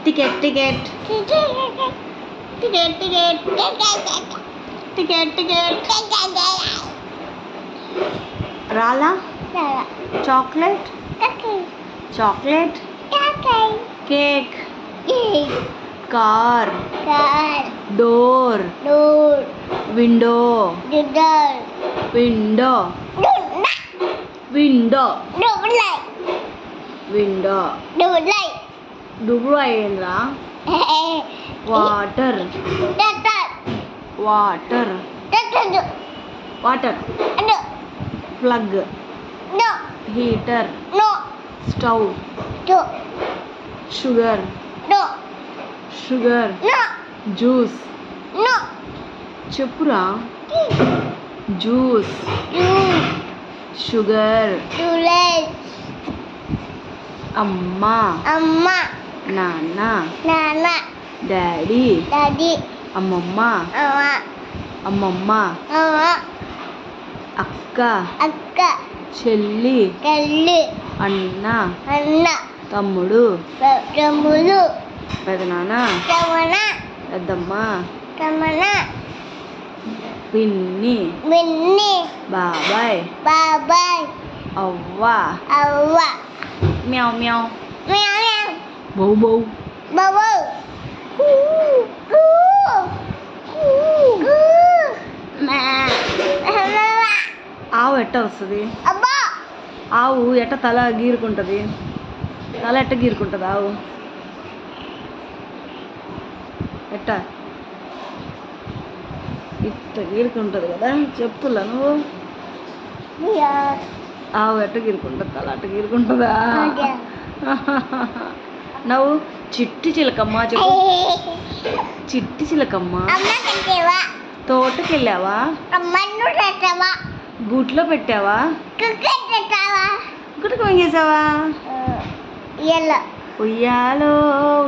ticket ticket ticket ticket ticket ticket రాలా chocolate chocolate cake car door window window window window డూబులు అయ్యిందిరా water water water plug heater stove sugar sugar juice చెప్పురా juice sugar అమ్మ నాన్న daddy అమ్మమ్మ అక్క చెల్లి అన్న తమ్ముడు పెదనాన్న పెద్దమ్మ పిన్ని బాబాయ్ అవ్వ మ్యావ్ మ్యావ్ బౌ బౌ ఆవు ఎట్ట వస్తుంది ఆవు ఎట్ట తల గీరుకుంటుంది తల ఎట్ట గీరుకుంటుంది ఆవు ఎట్ట ఇట్ట గీరుకుంటుంది కదా చెప్పులా నువ్వు ఆవు ఎట్ట గీరుకుంటుంది తల అట్ట గీరుకుంటుందా నువ్వు చిట్టి చిలకమ్మ చెప్పు చిట్టి చిలకమ్మ తోటకి వెళ్ళావా గూట్లో పెట్టావా గుట్టకు వంగేసావా ఉయ్యాలో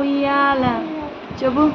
ఉయ్యాల చెప్పు